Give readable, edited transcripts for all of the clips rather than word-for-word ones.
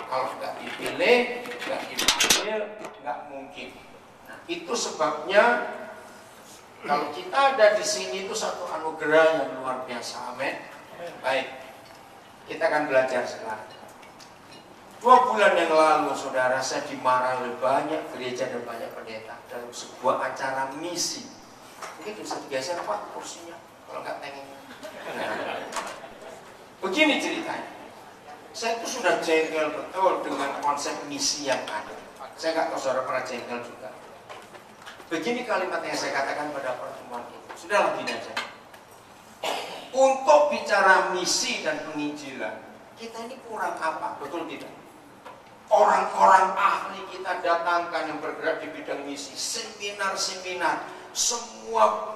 Kalau nggak dipilih, nggak dipanggil, nggak mungkin. Nah, itu sebabnya kalau kita ada di sini itu satu anugerah yang luar biasa. Amin. Baik, kita akan belajar sekarang. 2 bulan yang lalu, saudara, saya dimarah oleh banyak gereja dan banyak pendeta dalam sebuah acara misi. Mungkin bisa digeser Pak kursinya, kalau nggak tengeng. Begini ceritanya. Saya itu sudah jengkel betul dengan konsep misi yang ada. Saya nggak tahu saudara pernah jengkel juga. Begini kalimat yang saya katakan pada pertemuan itu. Sudahlah gini aja. Untuk bicara misi dan penginjilan, kita ini kurang apa? Betul tidak? Orang-orang ahli kita datangkan yang bergerak di bidang misi, seminar-seminar, semua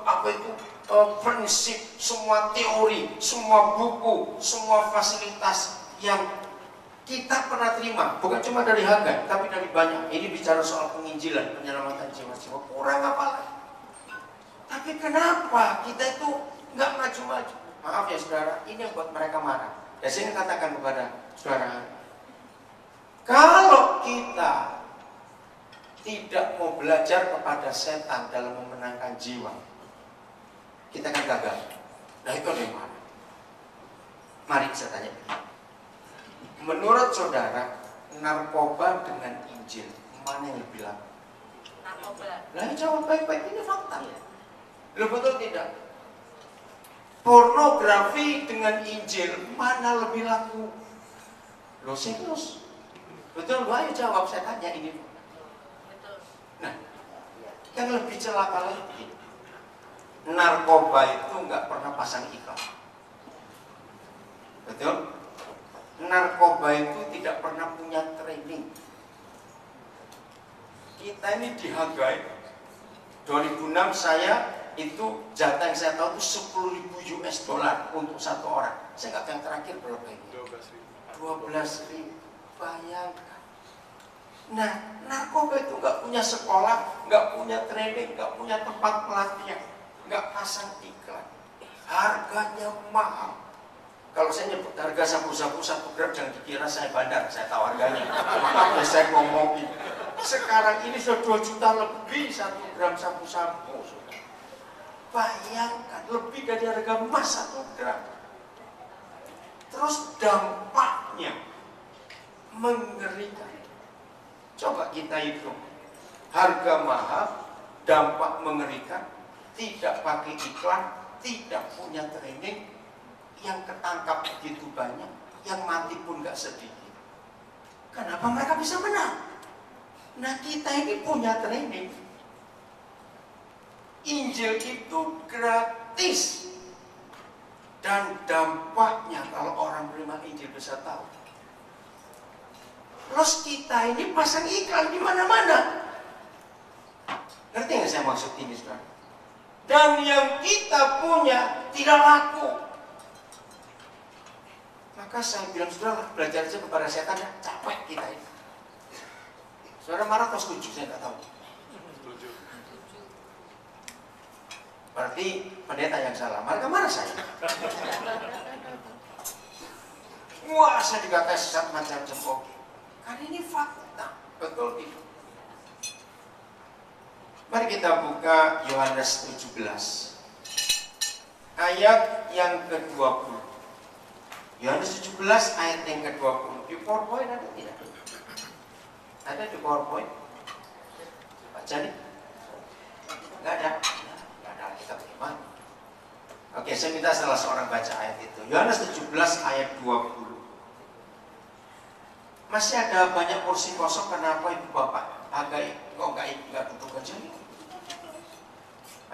prinsip, semua teori, semua buku, semua fasilitas yang kita pernah terima, bukan cuma dari Hagai, tapi dari banyak. Ini bicara soal penginjilan, penyelamatan jiwa-jiwa, kurang apa lagi? Tapi kenapa kita itu nggak maju-maju? Maaf ya saudara, ini yang buat mereka marah. Dan saya ingin katakan kepada saudara, kalau kita tidak mau belajar kepada setan dalam memenangkan jiwa, kita akan gagal. Nah itu yang mana? Mari saya tanya. Menurut saudara, narkoba dengan Injil, mana yang lebih laku? Narkoba. Nah jawab baik-baik, ini fakta. Lo betul tidak? Pornografi dengan Injil, mana lebih laku? Lo serius? Betul, ayo jawab, saya tanya ini. Nah, yang lebih celaka lagi, narkoba itu nggak pernah pasang iklan. Betul? Narkoba itu tidak pernah punya training. Kita ini di Hagai 2006 saya itu jatah yang saya tahu itu $10.000 untuk satu orang. Saya nggak tahu yang terakhir berapa ini. 12.000. Bayangkan. Nah, narkoba itu nggak punya sekolah, nggak punya training, nggak punya tempat pelatihan, nggak pasang iklan. Harganya mahal. Kalau saya nyebut harga sabu-sabu 1 gram, jangan dikira saya bandar, saya tahu harganya. Maaf ya saya ngomongin. Sekarang ini sudah 2 juta lebih 1 gram sabu-sabu. Bayangkan, lebih dari harga emas 1 gram. Terus dampaknya mengerikan. Coba kita hitung. Harga mahal, dampak mengerikan, tidak pakai iklan, tidak punya training, yang ketangkap begitu banyak, yang mati pun gak sedikit. Kenapa mereka bisa menang? Nah kita ini punya training. Injil itu gratis. Dan dampaknya kalau orang terima Injil bisa tahu. Terus kita ini pasang iklan di mana-mana. Ngerti nggak saya maksud ini, saudara? Dan yang kita punya tidak laku. Maka saya bilang, saudara belajar aja kepada setan ya, capek kita ini. Saudara marah atau setuju? Saya nggak tahu. Setuju. Berarti pendeta yang salah. Marah saya. Wah, saya dikatai sesat macam-macam. Oke. Karena ini fakta, betul itu. Mari kita buka Yohanes 17 ayat yang ke-20. Yohanes 17 ayat yang ke-20. Di PowerPoint ada tidak? Ada di PowerPoint? Baca nih. Enggak ada. Enggak ada, kita bagaimana? Oke, saya minta salah seorang baca ayat itu. Yohanes 17 ayat 20. Masih ada banyak kursi kosong, kenapa Ibu Bapak Hagai kok nggak duduk aja?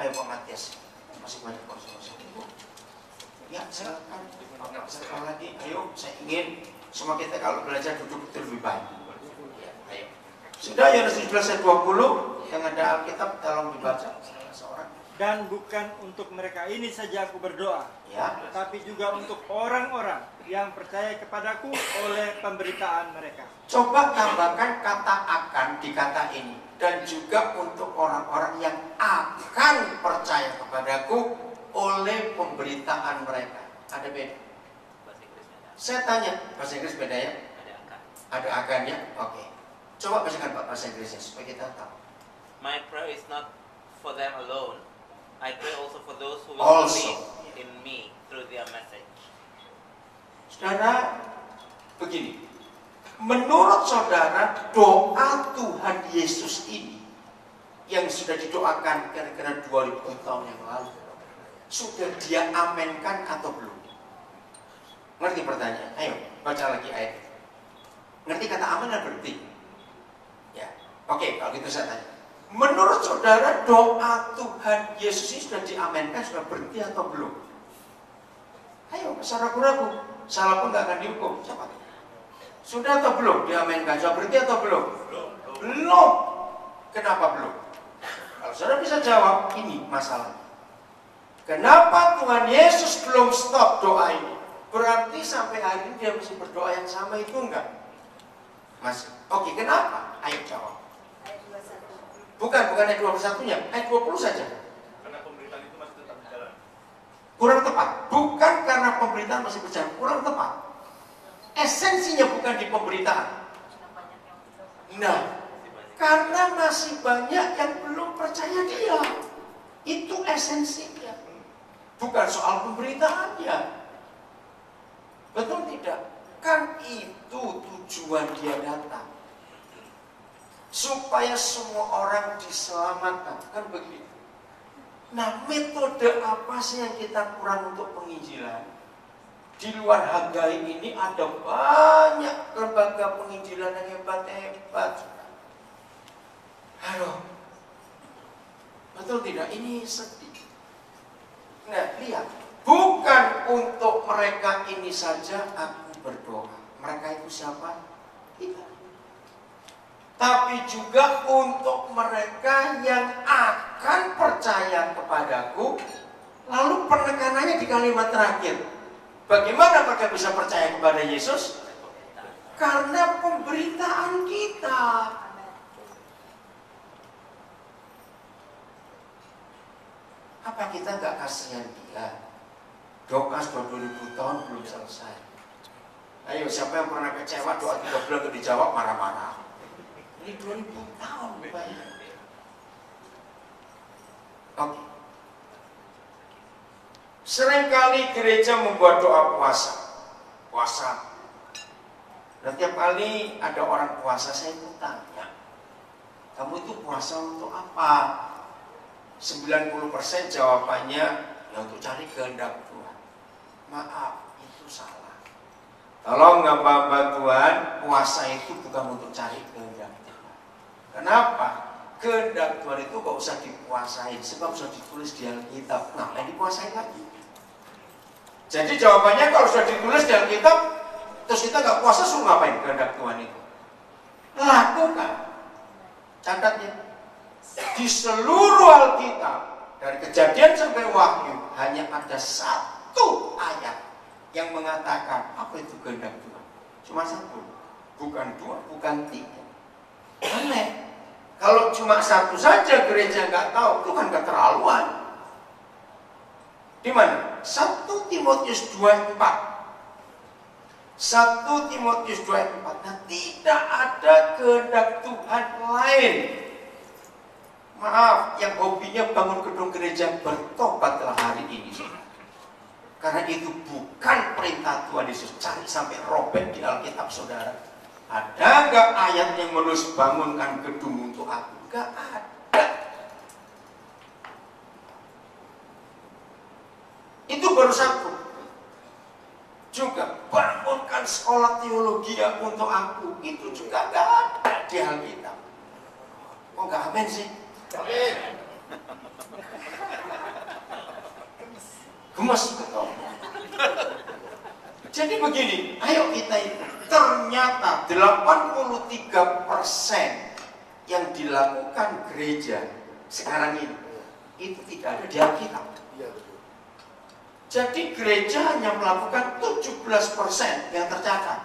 Ayo Pak Matias, masih banyak kursi kosong. Ya, silakan. Sekali lagi, ayo, saya ingin semua kita kalau belajar duduk itu lebih baik. Ya, ayo. Sudah Yohanes 17 ayat 20 yang ada Alkitab, tolong dibaca seorang. Dan bukan untuk mereka ini saja aku berdoa, Ya. tapi juga untuk orang-orang yang percaya kepadaku oleh pemberitaan mereka. Coba tambahkan kata akan di kata ini. Dan juga untuk orang-orang yang akan percaya kepadaku oleh pemberitaan mereka. Ada beda? Saya tanya, bahasa Inggris beda ya? Ada akannya? Oke. Coba bacakan Pak bahasa Inggrisnya supaya kita tahu. My prayer is not for them alone. I pray also for those who will Also. believe in me through their message. Saudara, begini. Menurut saudara, doa Tuhan Yesus ini yang sudah didoakan kira-kira 2000 tahun yang lalu, sudah dia amenkan atau belum? Ngerti pertanyaan? Ayo, baca lagi ayat. Ngerti kata amen dan berhenti? Ya, oke, kalau gitu saya tanya. Menurut saudara, doa Tuhan Yesus ini sudah diamenkan, sudah berhenti atau belum? Ayo, masa ragu-ragu. Salah pun nggak akan dihukum. Siapa? Sudah atau belum diamenkan? Sudah berhenti atau belum? Belum. Kenapa belum? Kalau saudara bisa jawab, ini masalah. Kenapa Tuhan Yesus belum stop doa ini? Berarti sampai hari ini dia masih berdoa yang sama itu enggak? Masih. Oke, kenapa? Ayo jawab. Ayat 21. Bukan ayat 21-nya, ayat 20 saja. Karena pemberitaan itu masih tetap berjalan. Kurang tepat. Bukan karena pemberitaan masih berjalan, kurang tepat. Esensinya bukan di pemberitaan. Nah, karena masih banyak yang belum percaya dia. Itu esensinya. Bukan soal pemberitaannya. Betul tidak? Kan itu tujuan dia datang. Supaya semua orang diselamatkan. Kan begitu. Nah, metode apa sih yang kita kurang untuk penginjilan? Di luar Hagai ini ada banyak lembaga penginjilan yang hebat-hebat. Halo. Betul tidak? Ini sedih. Nah, lihat. Bukan untuk mereka ini saja aku berdoa. Mereka itu siapa? Kita. Tapi juga untuk mereka yang akan percaya kepadaku. Lalu penekanannya di kalimat terakhir. Bagaimana mereka bisa percaya kepada Yesus? Karena pemberitaan kita. Apa kita nggak kasihan dia? Doa sudah 2000 tahun belum selesai. Ayo, siapa yang pernah kecewa doa 3 bulan itu dijawab marah-marah? Ini 2000 tahun, Bapak. Oke. Seringkali gereja membuat doa puasa. Dan tiap kali ada orang puasa, saya itu tanya, kamu itu puasa untuk apa? 90% jawabannya ya untuk cari kehendak Tuhan. Maaf, itu salah. Tolong hamba Tuhan, puasa itu bukan untuk cari kehendak Tuhan. Kenapa? Kehendak Tuhan itu gak usah dipuasain, sebab sudah ditulis di Alkitab. Ngapain dipuasain lagi? Jadi jawabannya kalau sudah ditulis di Alkitab, terus kita gak puasa, suruh ngapain kehendak Tuhan itu? Lakukan. Catatnya. Di seluruh Alkitab, dari Kejadian sampai Wahyu, hanya ada satu ayat yang mengatakan apa itu kehendak Tuhan. Cuma satu. Bukan 2, bukan 3. Aneh. Kalau cuma satu saja gereja nggak tahu, itu kan keterlaluan. Di mana? 1 Timotius 2:4. 1 Timotius 2:4. Nah, tidak ada kehendak Tuhan lain. Maaf, yang hobinya bangun gedung gereja, bertobatlah hari ini. Karena itu bukan perintah Tuhan Yesus. Cari sampai robek di Alkitab saudara. Ada nggak ayat yang menulis bangunkan gedung untuk aku? Nggak ada. Itu baru satu. Juga bangunkan sekolah teologi untuk aku. Itu juga nggak ada di Alkitab. Kok nggak amin sih? Amin. Gemes betul. Jadi begini, ayo kita itu. Ternyata 83% yang dilakukan gereja sekarang ini itu tidak ada di Alkitab. Jadi gereja hanya melakukan 17% yang tercatat.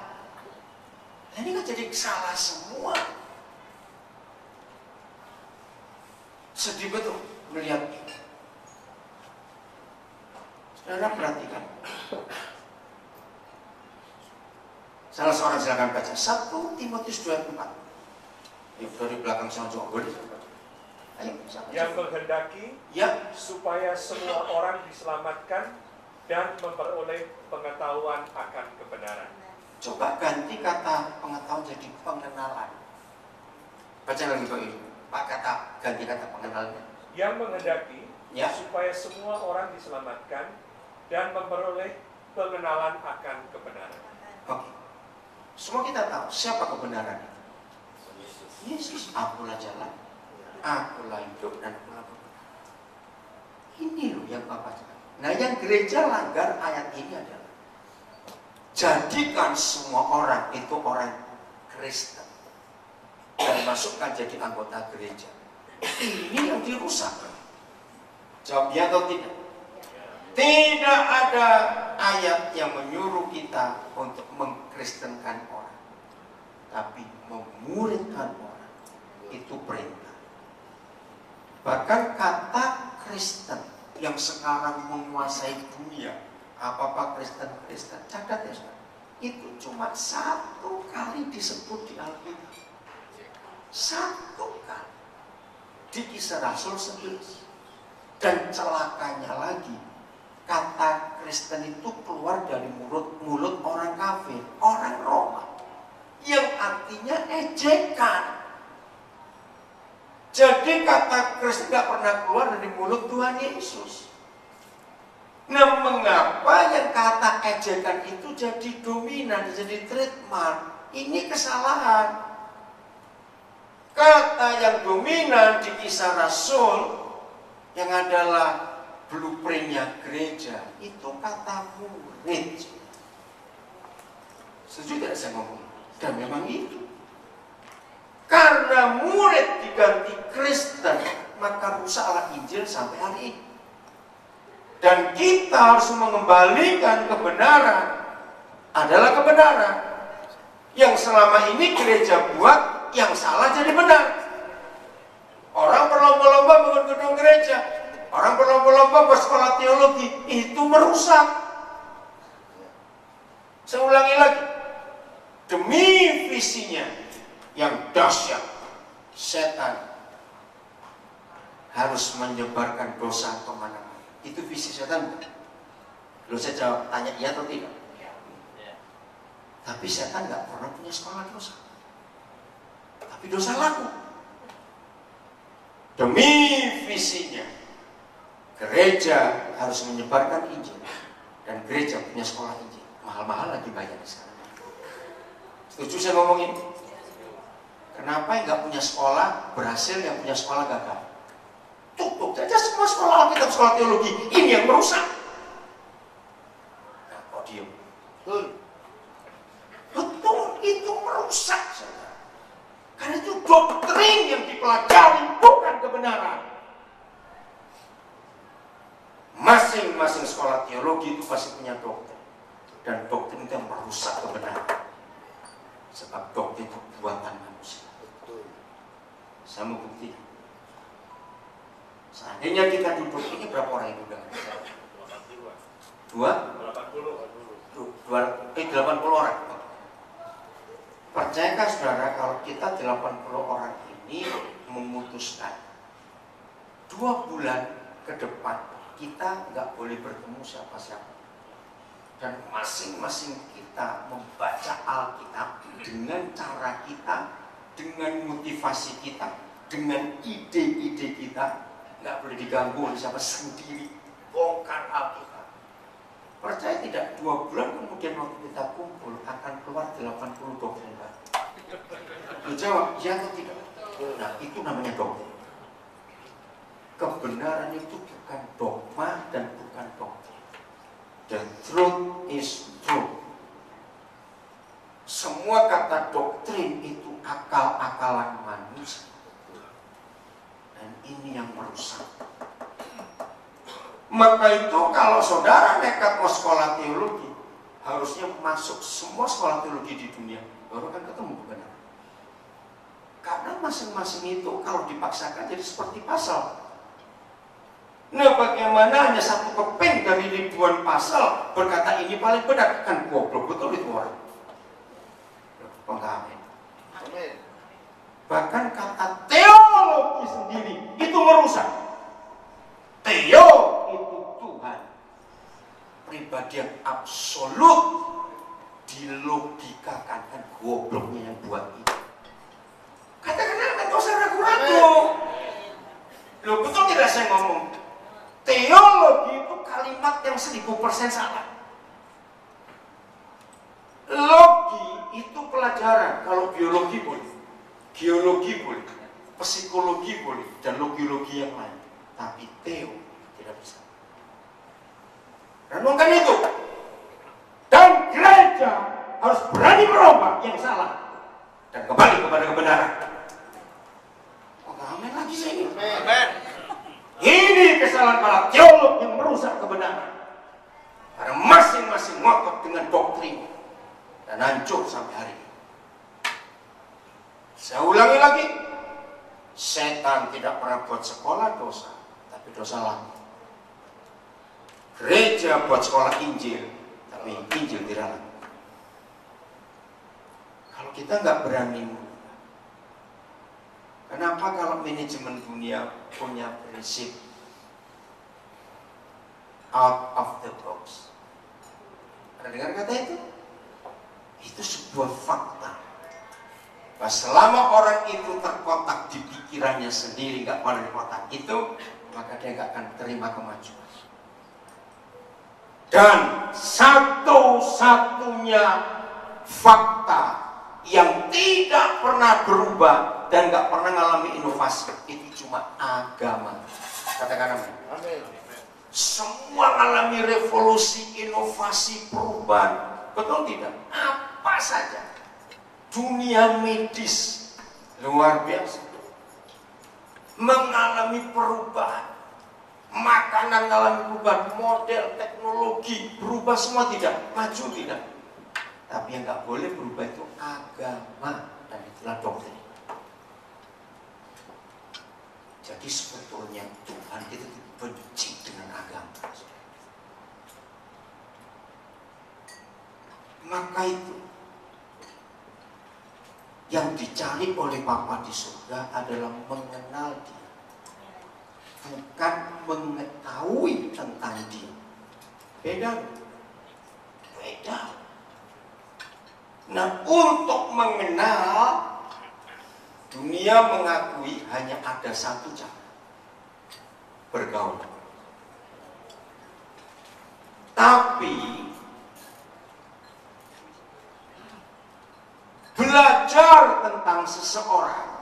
Nah, ini kan jadi salah semua. Sedih betul melihat ini. Saudara perhatikan. Salah seorang silakan baca 1 Timotius 2:4. Dari belakang sama juga boleh. Ayo, Yang menghendaki ya, supaya semua orang diselamatkan dan memperoleh pengetahuan akan kebenaran. coba ganti kata pengetahuan jadi pengenalan. Baca lagi Pak Ibu. Pak kata ganti kata pengenalannya. Yang menghendaki Ya. supaya semua orang diselamatkan dan memperoleh pengenalan akan kebenaran. Oke. Semua kita tahu siapa kebenaran. Yesus, akulah jalan, akulah hidup dan akulah kebenaran. Ini loh yang Bapak cakap. Nah, yang gereja langgar ayat ini adalah jadikan semua orang itu orang Kristen dan masukkan jadi anggota gereja. Ini yang dirusak. Jawab ya atau tidak? Tidak ada ayat yang menyuruh kita untuk mengkristenkan orang, tapi memuridkan orang. Itu perintah. Bahkan kata Kristen yang sekarang menguasai dunia, apa-apa Kristen, catat ya saudara, itu cuma 1 kali disebut di Alkitab. 1 kali di Kisah Rasul 11. Dan celakanya lagi, kata Kristen itu keluar dari mulut orang kafir, orang Roma, yang artinya ejekan. Jadi kata Kristen tidak pernah keluar dari mulut Tuhan Yesus. Nah, mengapa yang kata ejekan itu jadi dominan, jadi trademark? Ini kesalahan. Kata yang dominan di Kisah Rasul yang adalah blueprintnya gereja itu kata murid. Setuju tidak saya ngomong? Dan memang itu. Karena murid diganti Kristen, maka rusaklah Injil sampai hari ini. Dan kita harus mengembalikan kebenaran adalah kebenaran yang selama ini gereja buat yang salah jadi benar. Orang berlomba-lomba bangun gedung gereja, orang berlomba-lomba bersekolah teologi, itu merusak. Saya ulangi lagi, demi visinya yang dahsyat, setan harus menyebarkan dosa kemana-mana. Itu visi setan bukan? Lalu saya jawab, tanya iya atau tidak? Tapi setan nggak pernah punya sekolah dosa. Tapi dosa laku. Demi visinya, gereja harus menyebarkan Injil. Dan gereja punya sekolah Injil. Mahal-mahal lagi bayar sekarang. Setuju saya ngomongin? Kenapa yang nggak punya sekolah berhasil, yang punya sekolah gagal? Tutup saja semua sekolah Alkitab, sekolah teologi. Ini yang merusak. Nah, kok diem? Betul, itu merusak. Saudara. Karena itu doktrin yang dipelajari, bukan kebenaran. Masing-masing sekolah teologi itu pasti punya doktrin. Dan doktrin itu yang merusak kebenaran. Sebab doktrin itu buatan manusia. Saya mau bukti. Seandainya kita duduk ini berapa orang yang duduk? 80 orang. Percayakah saudara kalau kita 80 orang ini memutuskan 2 bulan ke depan kita nggak boleh bertemu siapa-siapa, dan masing-masing kita membaca Alkitab dengan cara kita, dengan motivasi kita, dengan ide-ide kita, nggak boleh diganggu oleh siapa, sendiri bongkar Alkitab. Percaya tidak, 2 bulan kemudian waktu kita kumpul akan keluar 80 doktrin baru. Lu jawab, ya atau tidak? Nah, itu namanya doktrin. Kebenaran itu bukan dogma dan bukan doktrin. The truth is true. Semua kata doktrin itu akal-akalan manusia. Dan ini yang merusak. Maka itu kalau saudara nekat mau sekolah teologi, harusnya masuk semua sekolah teologi di dunia, baru akan ketemu kebenaran. Karena masing-masing itu kalau dipaksakan jadi seperti pasal. Nah, bagaimana hanya satu keping dari ribuan pasal berkata ini paling benar? Kan goblok betul itu orang. Amin. Bahkan kata teologi sendiri itu merusak. Theo itu Tuhan, pribadi yang absolut, dilogikakan. Kan gobloknya yang buat itu. Katakan apa? Gak usah ragu-ragu. Loh, betul tidak saya ngomong? Teologi itu kalimat yang 1000% salah. Logi itu pelajaran. Kalau biologi boleh, geologi boleh, psikologi boleh, dan logi-logi yang lain. Tapi teo tidak bisa. Renungkan itu. Dan gereja harus berani merombak yang salah dan kembali kepada kebenaran. Amin lagi saya ini. Amen. Ini kesalahan para teolog yang merusak kebenaran. Karena masing-masing ngotot dengan doktrin dan hancur sampai hari ini. Saya ulangi lagi, setan tidak pernah buat sekolah dosa, tapi dosa lama. Gereja buat sekolah Injil, tapi Injil tidak lama. Kalau kita nggak berani, kenapa kalau manajemen dunia punya prinsip out of the box? Pernah dengar kata itu? Itu sebuah fakta. Bahwa selama orang itu terkotak di pikirannya sendiri, nggak pada kotak itu, maka dia nggak akan terima kemajuan. Dan satu-satunya fakta yang tidak pernah berubah dan nggak pernah mengalami inovasi itu cuma agama. Katakan amin. Semua alami revolusi, inovasi, perubahan. Betul tidak? Apa saja. Dunia medis luar biasa mengalami perubahan. Makanan mengalami perubahan, model, teknologi berubah semua tidak? Maju tidak? Tapi yang nggak boleh berubah itu agama, dan itulah doktrin. Jadi sebetulnya Tuhan itu benci dengan agama. Maka itu yang dicari oleh Bapa di surga adalah mengenal Dia, bukan mengetahui tentang Dia. Beda. Nah, untuk mengenal, dunia mengakui hanya ada satu cara: bergaul. Tapi belajar tentang seseorang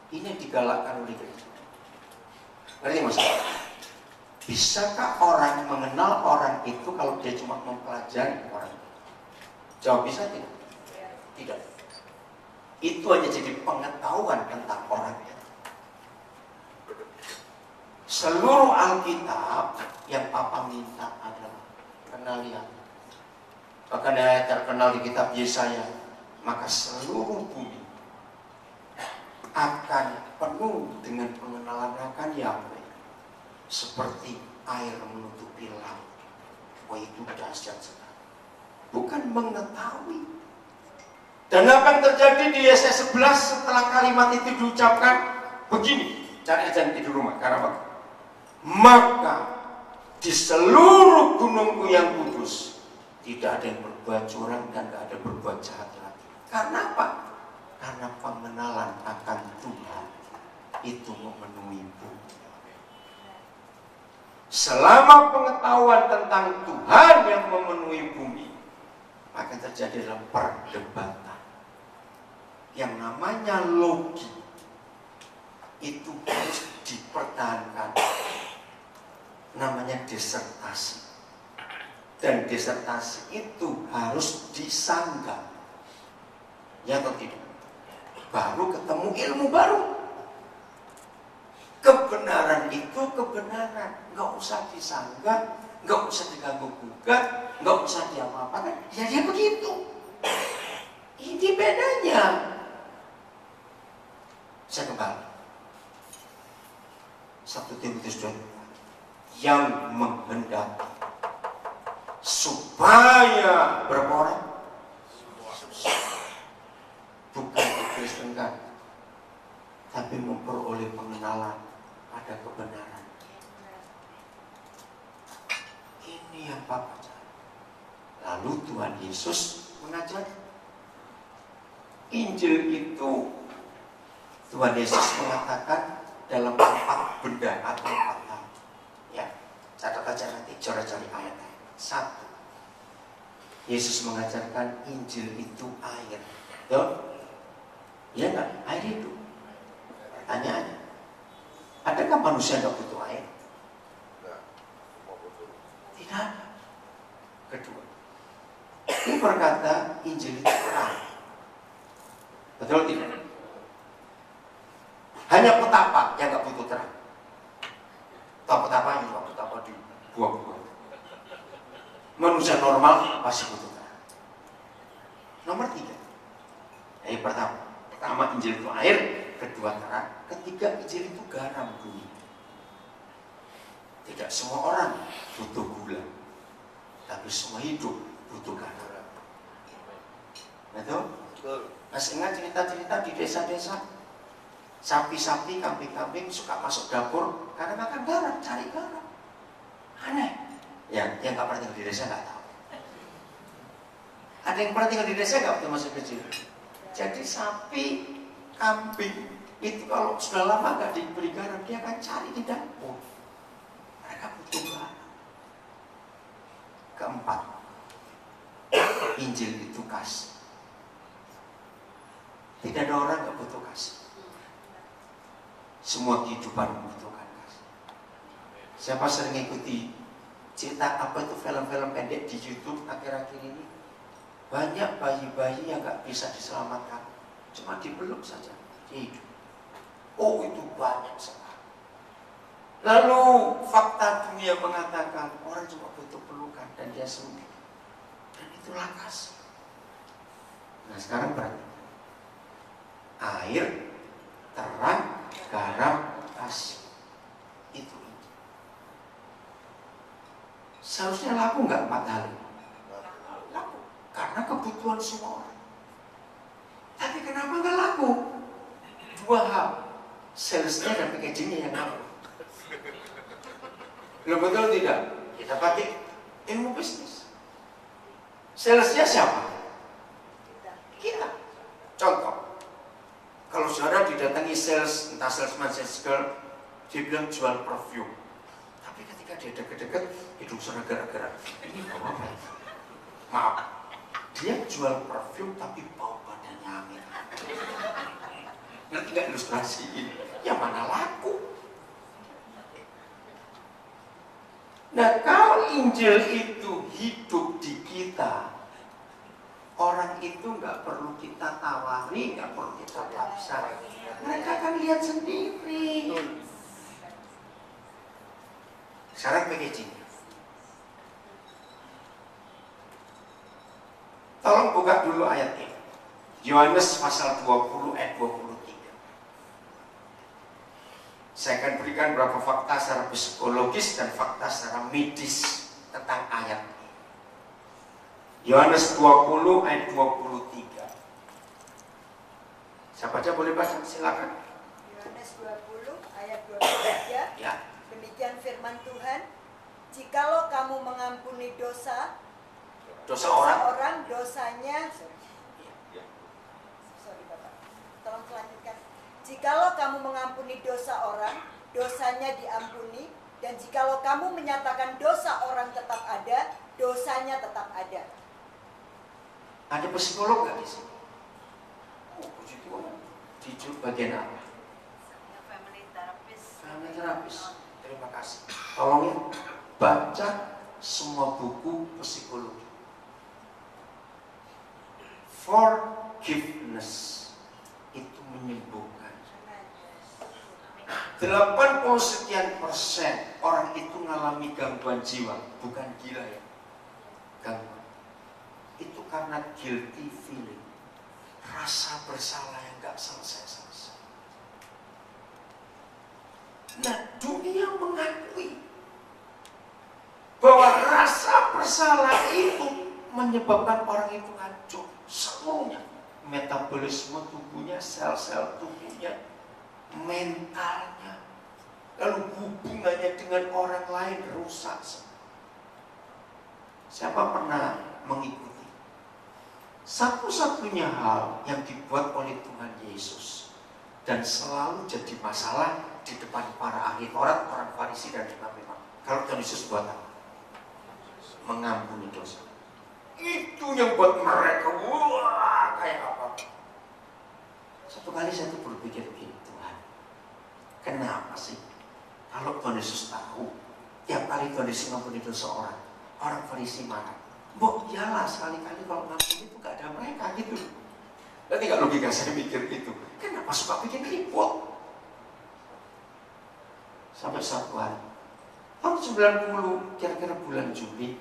ini yang digalakkan oleh gereja. Ngerti maksudnya? Bisakah orang mengenal orang itu kalau dia cuma mempelajari orang itu? Jawab bisa tidak? Tidak. Itu hanya jadi pengetahuan tentang orang itu. Seluruh Alkitab yang Papa minta adalah kenal Dia. Bahkan ayat terkenal di kitab Yesaya, maka seluruh bumi akan penuh dengan pengenalan akan Yahweh seperti air menutupi laut. Wah, itu dahsyat sekali. Bukan mengetahui. Dan apa yang terjadi di Yesaya 11 setelah kalimat itu diucapkan? Begini, cari aja nanti di rumah. Karena apa? Maka di seluruh gunungku yang kudus tidak ada yang berbuat curang dan tidak ada berbuat jahat lagi. Karena apa? Karena pengenalan akan Tuhan itu memenuhi bumi. Selama pengetahuan tentang Tuhan yang memenuhi bumi, maka terjadi dalam perdebatan. Yang namanya logi itu harus dipertahankan. Namanya disertasi. Dan disertasi itu harus disanggah. Ya atau tidak? Baru ketemu ilmu baru. Kebenaran itu kebenaran, nggak usah disanggah, nggak usah diganggu gugat, nggak usah diapa-apakan. Ya dia begitu. Ini bedanya. Saya kembali. 1 Timotius 2 yang menghendaki supaya berapa orang? Kristen kan, tapi memperoleh pengenalan pada kebenaran. Ini yang Bapak cari. Lalu Tuhan Yesus mengajar Injil itu. Tuhan Yesus mengatakan dalam 4 benda atau 4 hal. Ya, catat aja nanti, cari ayat-ayat. 1. Yesus mengajarkan Injil itu air. Tuh, iya nggak? Air hidup. Pertanyaannya, adakah manusia nggak butuh air? Tidak ada. Kedua, ini berkata Injil itu terang. Betul tidak? Hanya petapa yang nggak butuh terang. Tahu petapa ini? Petapa di buah-buah. Manusia normal pasti butuh terang. Nomor 3. Yang pertama Injil itu air, kedua terang, ketiga Injil itu garam dunia. Tidak semua orang butuh gula, tapi semua hidup butuh garam. Betul? Masih ingat cerita-cerita di desa-desa? Sapi-sapi, kambing-kambing suka masuk dapur karena makan garam, cari garam. Aneh. Ya, yang nggak pernah tinggal di desa nggak tahu. Ada yang pernah tinggal di desa nggak waktu masih kecil? Jadi sapi, kambing itu kalau sudah lama nggak diberi garam, dia akan cari di dapur. Mereka butuh garam. Keempat, Injil itu kasih. Tidak ada orang nggak butuh kasih. Semua kehidupan membutuhkan kasih. Siapa sering ikuti cerita apa itu film-film pendek di YouTube akhir-akhir ini? Banyak bayi-bayi yang nggak bisa diselamatkan, cuma dipeluk saja, dia hidup. Oh, itu banyak sekali. Lalu fakta dunia mengatakan orang cuma butuh pelukan dan dia sembuh. Dan itulah kasih. Nah sekarang berarti air, terang, garam, kasih. Itu. Seharusnya laku nggak 4 hal ini? Laku. Karena kebutuhan semua orang. Tapi kenapa nggak laku? 2 hal. Salesnya dan packagingnya yang laku. Lo betul tidak? Kita pakai ilmu bisnis. Salesnya siapa? Kita. Contoh, kalau saudara didatangi sales, entah salesman, sales girl, dia bilang jual perfume. Tapi ketika dia deket-deket, hidung saudara gerak-gerak. Ini bau apa? Maaf, dia jual perfume tapi bau badannya Amir. Ngerti gak ilustrasi ini? Yang mana laku? Nah kalau Injil itu hidup di kita, orang itu nggak perlu kita tawari, nggak perlu kita paksa. Mereka akan lihat sendiri. Sekarang packaging. Tolong buka dulu ayat ini. Yohanes pasal 20 ayat 23. Saya akan berikan beberapa fakta secara psikologis dan fakta secara medis tentang ayat ini. Yohanes 20 ayat 23. Siapa aja boleh baca, silakan. Yohanes 20 ayat 23. Ya. Demikian firman Tuhan, jikalau kamu mengampuni dosa orang, dosanya sorry Bapak, tolong selanjutkan. Jikalau kamu mengampuni dosa orang, dosanya diampuni, dan jikalau kamu menyatakan dosa orang tetap ada, dosanya tetap ada. Ada psikolog nggak di sini? Oh, puji Tuhan. Di bagian apa? Family therapist. Family therapist. Terima kasih. Tolong ya, baca semua buku psikologi. Forgiveness itu menyembuhkan. 80% orang itu mengalami gangguan jiwa, bukan gila ya. Gangguan. Itu karena guilty feeling, rasa bersalah yang gak selesai-selesai. Nah, dunia mengakui bahwa rasa bersalah itu menyebabkan orang itu hancur seluruhnya, metabolisme tubuhnya, sel-sel tubuhnya, mentalnya, lalu hubungannya dengan orang lain rusak. Siapa pernah mengikuti? Satu-satunya hal yang dibuat oleh Tuhan Yesus dan selalu jadi masalah di depan para ahli Taurat, orang Farisi dan imam-imam. Kalau Tuhan Yesus buat apa? Mengampuni dosa. Itu yang buat mereka wah kayak apa? Satu kali saya tuh berpikir begini, Tuhan, kenapa sih kalau Tuhan Yesus tahu tiap kali Tuhan Yesus mengampuni dosa orang Farisi marah. Mbok iyalah sekali-kali kalau ngampuni itu gak ada mereka gitu. Nanti gak logika saya mikir gitu. Kenapa suka bikin ribut? Sampai satu hari tahun 90, kira-kira bulan Juli,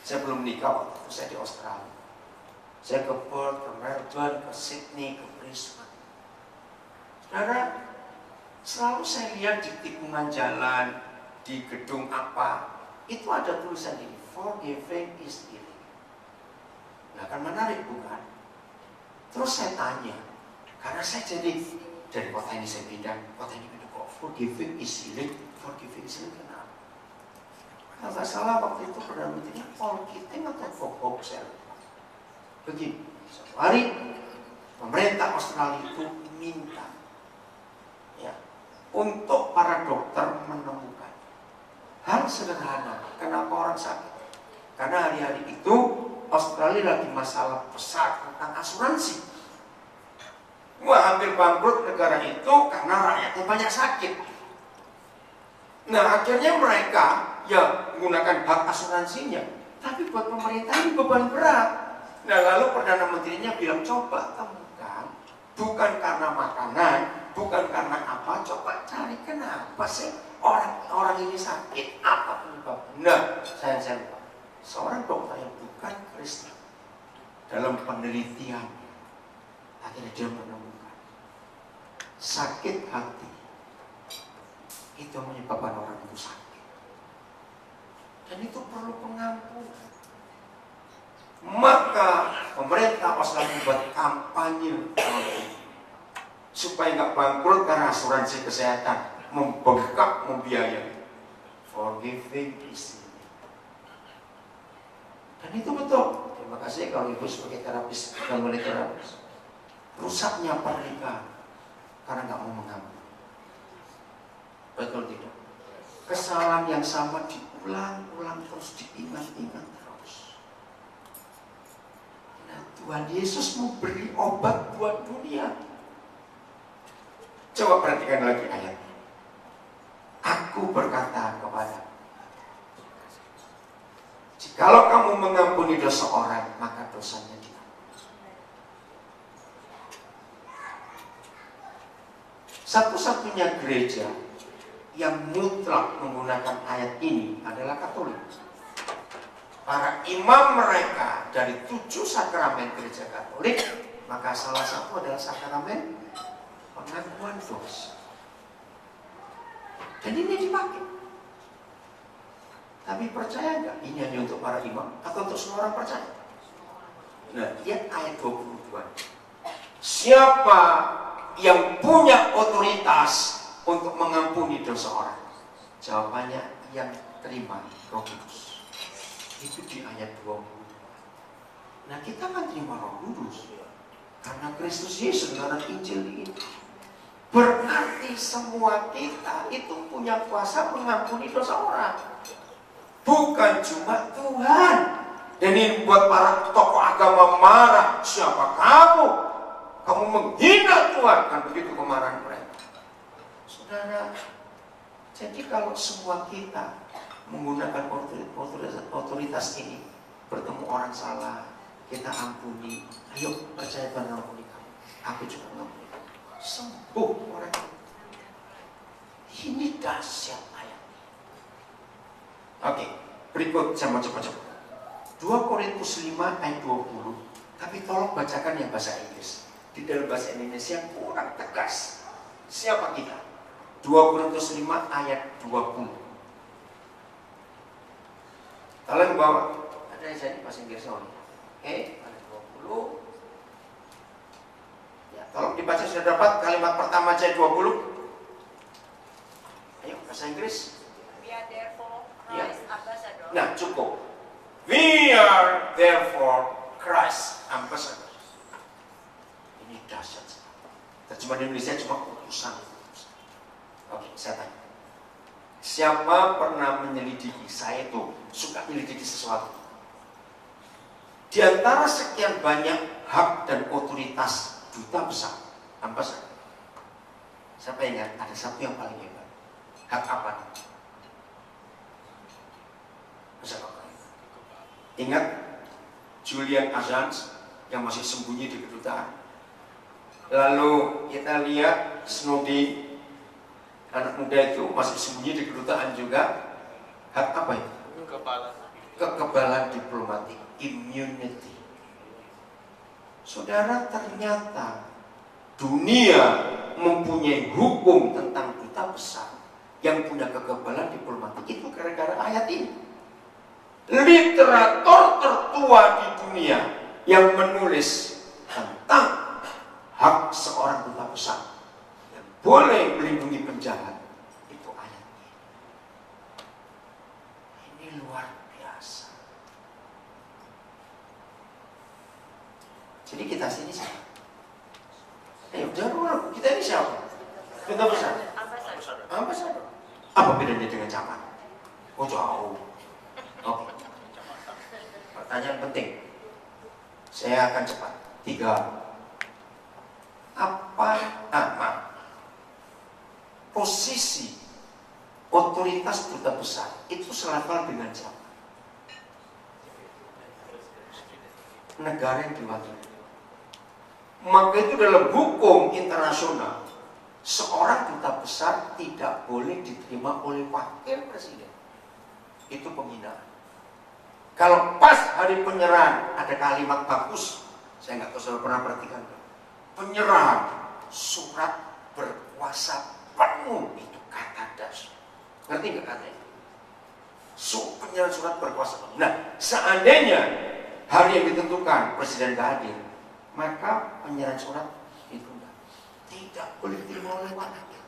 saya belum nikah waktu itu, saya di Australia. Saya ke Perth, ke Melbourne, ke Sydney, ke Brisbane. Saudara, selalu saya lihat di tikungan jalan, di gedung apa, itu ada tulisan ini, forgiving is healing. Nah kan menarik bukan? Terus saya tanya, karena saya jadi dari kota ini saya pindah, kota ini pindah kok forgiving is healing, forgiving is healing kenapa? Kalau nggak salah waktu itu Perdana Menterinya Paul Keating atau Bob saya lupa. Begini, suatu hari pemerintah Australia itu minta ya untuk para dokter menemukan hal sederhana kenapa orang sakit. Karena hari-hari itu Australia lagi masalah besar tentang asuransi. Wah, hampir bangkrut negara itu karena rakyatnya banyak sakit. Nah, akhirnya mereka ya menggunakan hak asuransinya. Tapi buat pemerintah ini beban berat. Nah, lalu Perdana Menterinya bilang, coba temukan, bukan karena makanan, bukan karena apa, coba cari kenapa sih orang ini sakit, apa penyebabnya. Nah, saya lupa. Seorang dokter yang bukan Kristen dalam penelitian akhirnya dia menemukan sakit hati itu menyebabkan orang itu sakit, dan itu perlu pengampunan. Maka pemerintah Australia membuat kampanye supaya nggak bangkrut karena asuransi kesehatan membengkak membiayai. Forgiving is healing. Dan itu betul. Terima kasih kalau ibu sebagai terapis dan menjadi terapis. Rusaknya pernikahan karena nggak mau mengampuni. Betul tidak? Kesalahan yang sama diulang-ulang terus, diingat-ingat terus. Nah, Tuhan Yesus mau beri obat buat dunia. Coba perhatikan lagi ayat. Aku berkata kepada, jikalau kamu mengampuni dosa orang, maka dosanya diampuni. Satu-satunya gereja yang mutlak menggunakan ayat ini adalah Katolik. Para imam mereka dari 7 sakramen gereja Katolik, maka salah satu adalah sakramen pengakuan dosa. Dan ini dipakai. Tapi percaya nggak ini hanya untuk para imam atau untuk semua orang percaya? Nah, lihat ayat 22. Siapa yang punya otoritas untuk mengampuni dosa orang? Jawabannya yang terima Roh Kudus. Itu di ayat 20. Nah, kita kan terima Roh Kudus karena Kristus Yesus dalam Injil ini. Berarti semua kita itu punya kuasa mengampuni dosa orang. Bukan cuma Tuhan. Dan ini buat para tokoh agama marah. Siapa kamu? Kamu menghina Tuhan. Kan begitu kemarahan mereka. Saudara, jadi kalau semua kita menggunakan otoritas ini, bertemu orang salah, kita ampuni. Ayo percaya Tuhan ampuni kamu. Aku juga mengampuni. Sembuh orang itu. Ini dahsyat ayat. Oke, berikut saya mau cepat-cepat. 2 Korintus 5 ayat 20. Tapi tolong bacakan yang bahasa Inggris. Di dalam bahasa Indonesia kurang tegas. Siapa kita? 2 Korintus 5 ayat 20. Kalian bawa ada yang saya bahasa Inggris soalnya. Oke, ayat 20. Tolong dibaca, sudah dapat kalimat pertama ayat 20. Ayo, bahasa Inggris. We are therefore Ya. Christ ambassador. Nah, cukup. We are therefore Christ ambassador. Ini dahsyat. Terjemahan Indonesia cuma utusan. Oke, saya tanya. Siapa pernah menyelidiki? Saya itu suka menyelidiki sesuatu. Di antara sekian banyak hak dan otoritas duta besar, ambasador, siapa ingat ada satu yang paling hebat? Hak apa? Ingat Julian Assange yang masih sembunyi di kedutaan. Lalu kita lihat Snowden, anak muda itu masih sembunyi di kedutaan juga. Hak apa itu? Kekebalan diplomatik, immunity. Saudara, ternyata dunia mempunyai hukum tentang duta besar yang punya kekebalan diplomatik itu gara-gara ayat ini. Literatur tertua di dunia yang menulis tentang hak seorang duta besar yang boleh melindungi penjahat itu ayat ini. Ini luar biasa. Jadi kita sini siapa? Jangan ragu, kita ini siapa? Duta besar. Ambasador. Apa bedanya dengan camat? Oh, jauh. Oke. Pertanyaan penting. Saya akan cepat. 3. Posisi otoritas duta besar itu selevel dengan siapa? Negara yang diwakili. Maka itu dalam hukum internasional, seorang duta besar tidak boleh diterima oleh wakil presiden. Itu penghinaan. Kalau pas hari penyerahan ada kalimat bagus, saya nggak tahu saudara pernah perhatikan. Penyerahan surat berkuasa penuh, itu kata dasar. Ngerti nggak katanya? Penyerahan surat berkuasa penuh. Nah, seandainya hari yang ditentukan presiden nggak hadir, maka penyerahan surat itu tidak boleh diterima oleh wakil.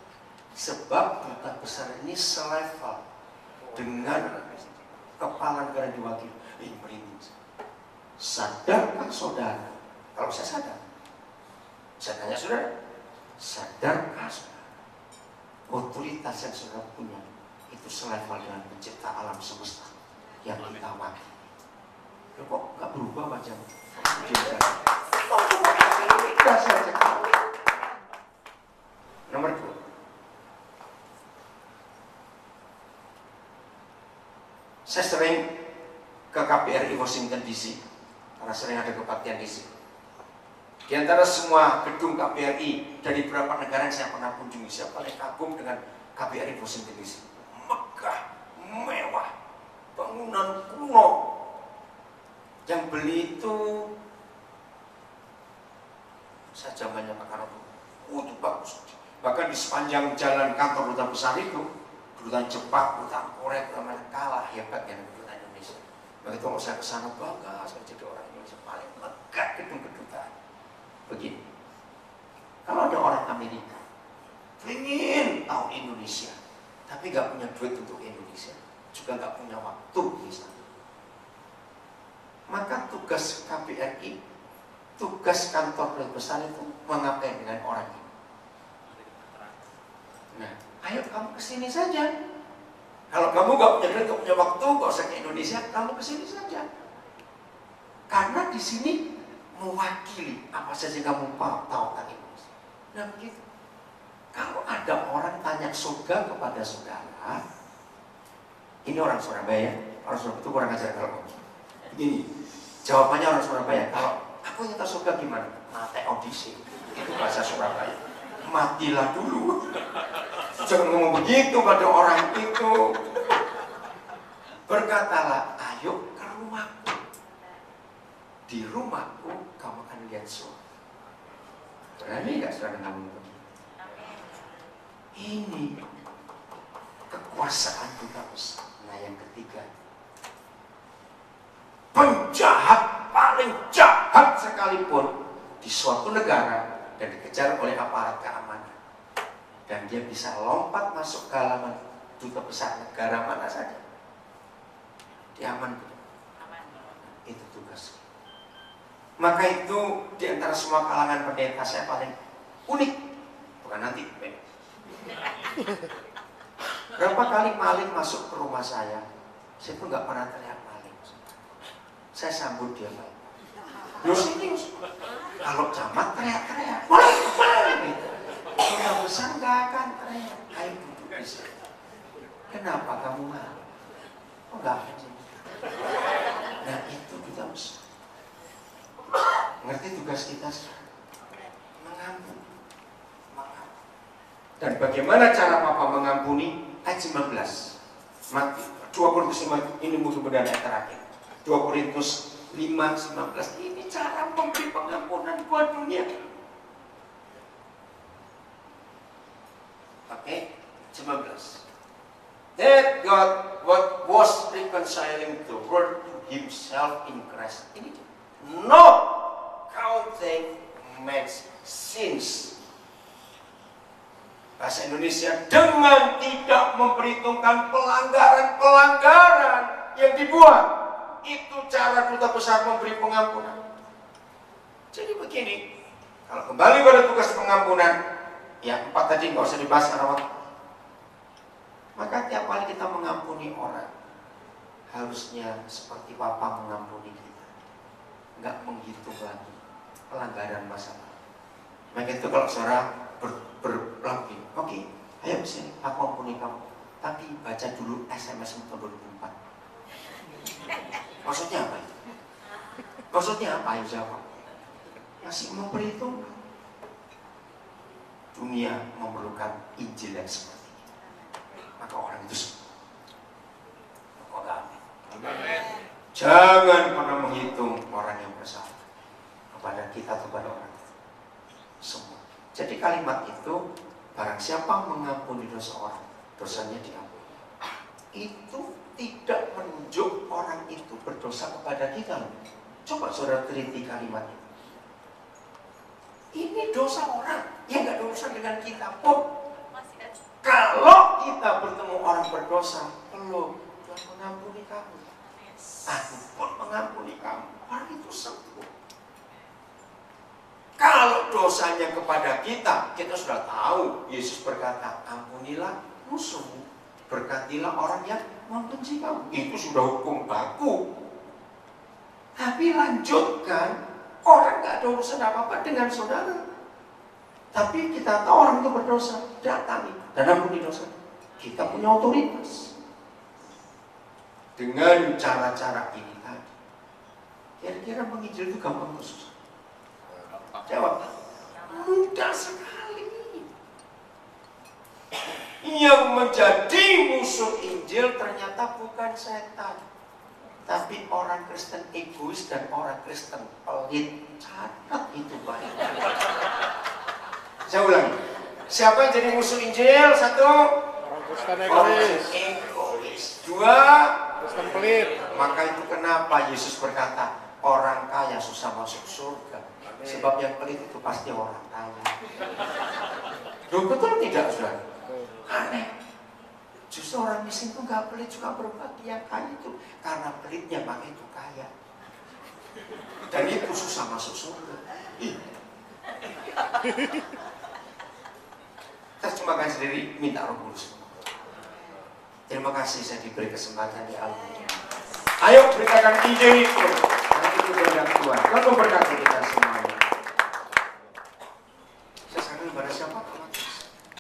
Sebab duta besar ini selevel dengan kepala negara diwakili. Ini merinding. Sadarkah saudara? Kalau saya sadar, saya tanya saudara, sadarkah saudara? Otoritas yang saudara punya itu selevel dengan pencipta alam semesta yang kita wakili. Kok nggak berubah wajahnya? Nomor 2. Saya sering ke KBRI Washington DC karena sering ada kebaktian di sini. Di antara semua gedung KBRI dari beberapa negara yang saya pernah kunjungi, saya paling kagum dengan KBRI Washington DC. Megah, mewah, bangunan kuno. Yang beli itu saya zamannya Pak Karno. Itu bagus. Bahkan di sepanjang jalan kantor duta besar itu, kedutaan Jepang, kedutaan Korea, kedutaan kalah hebat ya kedutaan Indonesia. Begitu kalau saya kesana bangga, saya jadi orang Indonesia paling megah gedung kedutaan. Begini, kalau ada orang Amerika ingin tahu Indonesia, tapi nggak punya duit untuk Indonesia, juga nggak punya waktu misalnya, maka tugas KBRI, tugas kantor duta besar itu mengapain dengan orang ini? Nah, ayo kamu kesini saja. Kalau kamu gak punya duit, gak punya waktu, gak usah ke Indonesia, kamu kesini saja. Karena di sini mewakili apa saja yang kamu tahu tentang Indonesia. Nah begitu. Kalau ada orang tanya surga kepada saudara, ini orang Surabaya, orang Surabaya itu kurang ajar kalau ngomong. Begini, jawabannya orang Surabaya, kalau aku ingin tahu surga gimana? Mate audisi, itu bahasa Surabaya. Matilah dulu. Jangan ngomong begitu pada orang itu. Berkatalah, ayo ke rumahku. Di rumahku kamu akan lihat surga. Berani nggak saudara ngomong begitu? Ini kekuasaan duta besar. Nah yang ketiga, penjahat paling jahat sekalipun di suatu negara dan dikejar oleh aparat keamanan. Dan dia bisa lompat masuk ke halaman duta besar negara mana saja. Diamankan. Itu tugas. Maka itu di antara semua kalangan pendeta saya paling unik. Bukan nanti. Berapa kali maling masuk ke rumah saya tuh nggak pernah teriak maling. Saya sambut dia baik. Serius. Kalau camat teriak-teriak, maling gitu. Kalau besar nggak akan teriak. Ayo duduk di sini. Kenapa kamu maling? Oh nggak akan. Nah itu kita mesti ngerti tugas kita sekarang. Mengampuni. Dan bagaimana cara Papa mengampuni? Ayat 19. 2 Korintus 5 ini mudah-mudahan ayat terakhir. 2 Korintus 5:19 ini cara memberi pengampunan buat dunia. Oke, 19. That God what was reconciling the world to Himself in Christ. Ini no counting man's sins. Bahasa Indonesia, dengan tidak memperhitungkan pelanggaran-pelanggaran yang dibuat. Itu cara duta besar memberi pengampunan. Jadi begini, kalau kembali pada tugas pengampunan, ya 4 tadi nggak usah dibahas karena waktu. Maka tiap kali kita mengampuni orang, harusnya seperti Papa mengampuni kita. Nggak menghitung lagi pelanggaran masa lalu. Maka itu kalau saudara berlagi, oke, ayo sini, aku ampuni kamu. Tapi baca dulu SMS tahun 2004. Maksudnya apa itu? Maksudnya apa? Ayo jawab. Masih memperhitungkan. Dunia memerlukan Injil yang seperti ini. Maka orang itu semua. Jangan pernah menghitung orang yang bersalah kepada kita, kepada orang itu. Semua. Jadi kalimat itu, barang siapa mengampuni dosa orang, dosanya diampuni. Itu tidak menunjuk orang itu berdosa kepada kita. Coba saudara teliti kalimat itu. Ini dosa orang yang nggak ada urusan dengan kita pun. Kalau kita bertemu orang berdosa, Tuhan mengampuni kamu. Aku pun mengampuni kamu. Orang itu sembuh. Kalau dosanya kepada kita sudah tahu. Yesus berkata, ampunilah musuh, berkatilah orang yang membenci kamu. Itu sudah hukum baku. Tapi lanjutkan, orang gak ada urusan apa-apa dengan saudara. Tapi kita tahu orang itu berdosa, datangi dan ampuni dosa. Kita punya otoritas. Dengan cara-cara ini tadi, kira-kira menginjil itu gampang atau susah? Jawab. Mudah sekali. Yang menjadi musuh Injil ternyata bukan setan, tapi orang Kristen egois dan orang Kristen pelit. Catat itu baik. Saya ulangi. Siapa yang jadi musuh Injil? 1. Orang Kristen egois. 2. Kristen pelit. Maka itu kenapa Yesus berkata orang kaya susah masuk surga. Sebab yang pelit itu pasti orang kaya. Loh, betul tidak, saudara? Aneh. Justru orang miskin itu gak pelit juga berbagi. Yang kaya itu karena pelitnya maka itu kaya. Dan itu susah masuk surga. Terjemahkan sendiri, minta Roh Kudus. Terima kasih saya diberi kesempatan di Alkitab. Ayo beritakan ide itu. Karena itu kehendak Tuhan. Tuhan memberkati kita.